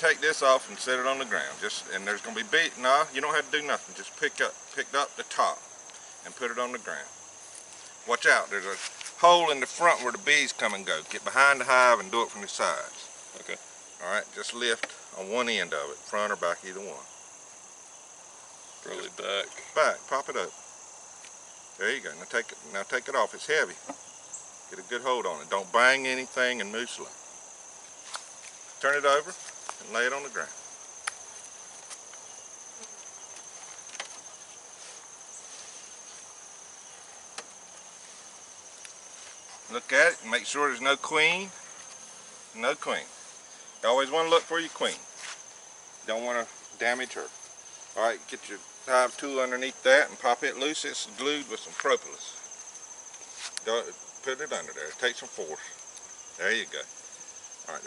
take this off and set it on the ground. And there's gonna be bees. No, you don't have to do nothing. Just pick up the top and put it on the ground. Watch out, there's a hole in the front where the bees come and go. Get behind the hive and do it from the sides. Okay. All right, just lift on one end of it, front or back, either one. Probably back. Back, pop it up. There you go. Now take it off. It's heavy. Get a good hold on it. Don't bang anything and move slow. Turn it over and lay it on the ground. Look at it and make sure there's no queen. No queen. You always want to look for your queen. You don't want to damage her. All right, get your hive tool underneath that and pop it loose. It's glued with some propolis. Put it under there. Take some force. There you go. All right,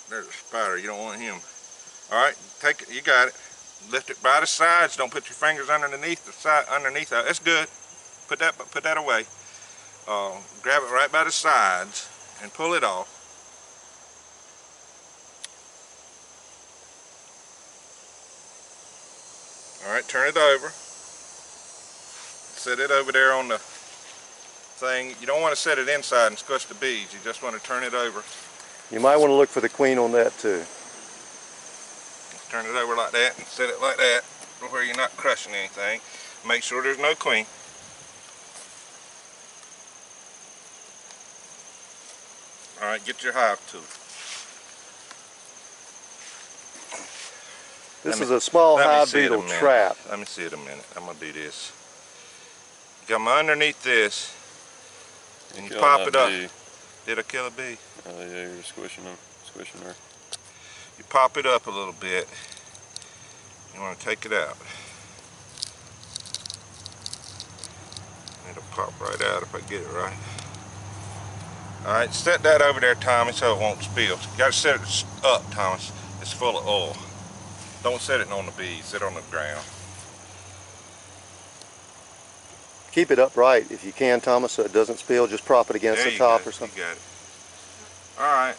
there's a spider. You don't want him. All right, take it. You got it. Lift it by the sides. Don't put your fingers underneath the side. Underneath that. That's good. Put that away. Grab it right by the sides and pull it off. All right, turn it over. Set it over there on the thing. You don't want to set it inside and squish the bees. You just want to turn it over. You might want to look for the queen on that too. Turn it over like that and set it like that where you're not crushing anything. Make sure there's no queen. All right, get your hive tool. This is a small hive beetle trap. Let me see it a minute. I'm gonna do this. Come underneath this, and you pop it up. Did I kill a bee? Oh yeah, you're squishing her. You pop it up a little bit. You want to take it out. It'll pop right out if I get it right. All right, set that over there, Tommy, so it won't spill. You got to set it up, Thomas. It's full of oil. Don't set it on the bees. Set it on the ground. Keep it upright if you can, Thomas, so it doesn't spill. Just prop it against the top or something. You got it. All right.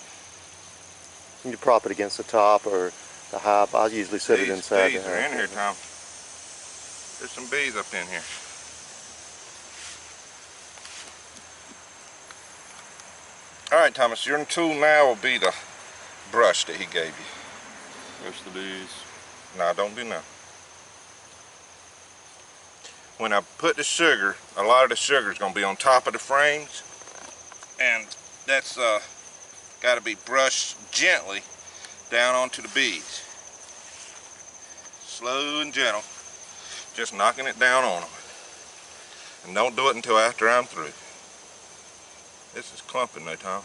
You can prop it against the top or the hive. I usually set it inside. Bees are in here, Tom. There's some bees up in here. All right, Thomas, your tool now will be the brush that he gave you. Brush the bees. No, don't do nothing. When I put the sugar, a lot of the sugar is going to be on top of the frames, and that's got to be brushed gently down onto the bees. Slow and gentle, just knocking it down on them. And don't do it until after I'm through. This is clumping though, Tom.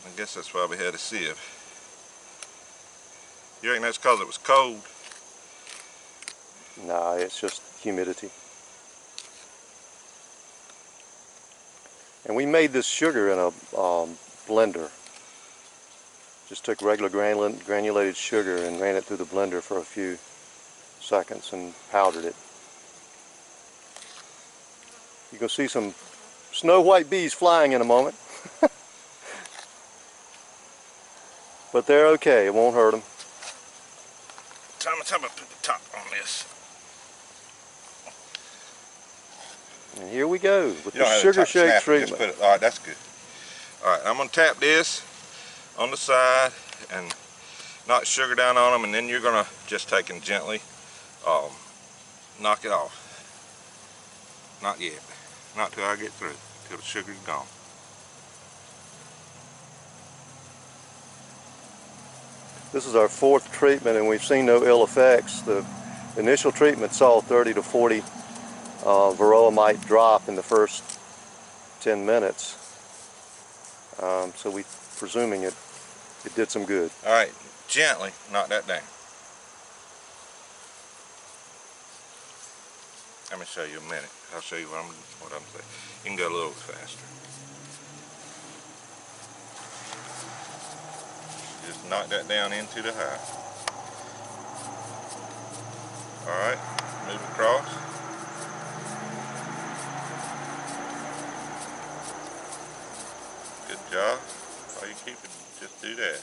I guess that's why we had a sieve. You reckon that's because it was cold? Nah, it's just humidity. And we made this sugar in a blender. Just took regular granulated sugar and ran it through the blender for a few seconds and powdered it. You can see some snow white bees flying in a moment. But they're okay, it won't hurt them. Thomas, how about put the top on this? And here we go with the sugar shake treatment. All right, that's good. All right, I'm going to tap this on the side and knock sugar down on them, and then you're going to just take and gently knock it off. Not yet. Not till I get through, till the sugar's gone. This is our fourth treatment and we've seen no ill effects. The initial treatment saw 30 to 40 varroa mite drop in the first 10 minutes. So we're presuming it did some good. All right, gently knock that down. Let me show you a minute. I'll show you what I'm saying. You can go a little faster. Just knock that down into the hive. All right, move across. Good job. All you keep it, just do that.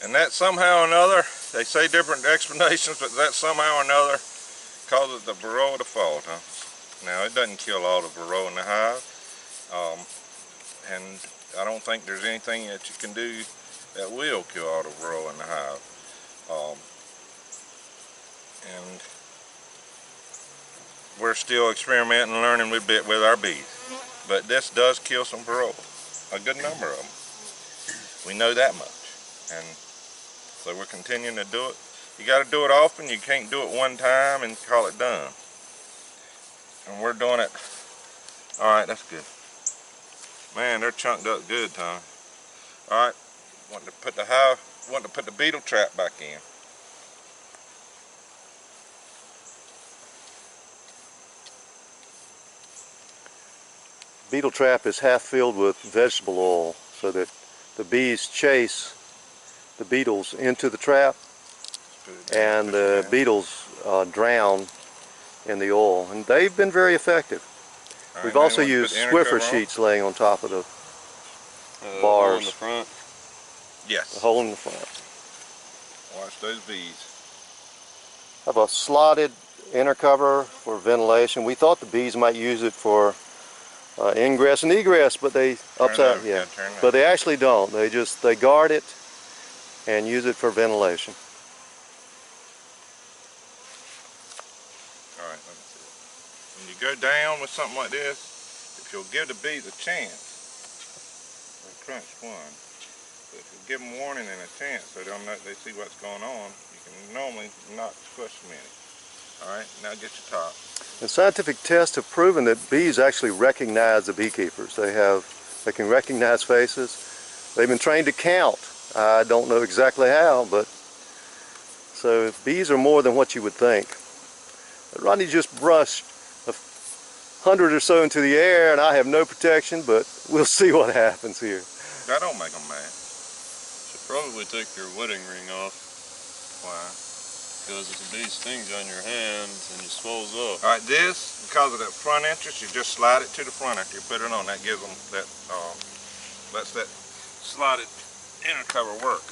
And that somehow or another, they say different explanations, but that somehow or another causes the Varroa to fall, huh? Now, it doesn't kill all the Varroa in the hive, and I don't think there's anything that you can do that will kill all the Varroa in the hive. And we're still experimenting and learning with our bees. But this does kill some Varroa, a good number of them. We know that much. And so we're continuing to do it. You got to do it often. You can't do it one time and call it done. And we're doing it. All right, that's good. Man, they're chunked up good, Tom. All right, want to put the beetle trap back in. Beetle trap is half filled with vegetable oil so that the bees chase the beetles into the trap and the beetles drown in the oil, and they've been very effective. All We've right, also now you want used to put the inner Swiffer cover on? sheets laying on top of the Hole in bars. the front. Yes. The hole in the front. Watch those bees. Have a slotted inner cover for ventilation. We thought the bees might use it for ingress and egress, but they Turn it over. Yeah, turn it but over. they actually don't. They guard it and use it for ventilation. All right, let me see. When you go down with something like this, if you'll give the bees a chance, they crunch one. But if you give them warning and a chance so they see what's going on, you can normally not squish them any. All right, now get your top. And scientific tests have proven that bees actually recognize the beekeepers. They can recognize faces. They've been trained to count. I don't know exactly how, but so bees are more than what you would think. Rodney just brushed 100 or so into the air, and I have no protection, but we'll see what happens here. That don't make them mad. Should probably take your wedding ring off, Why? because if the bee stings on your hands and you swells up. All right, this, because of that front entrance, you just slide it to the front after you put it on. That gives them that, lets that slotted inner cover work.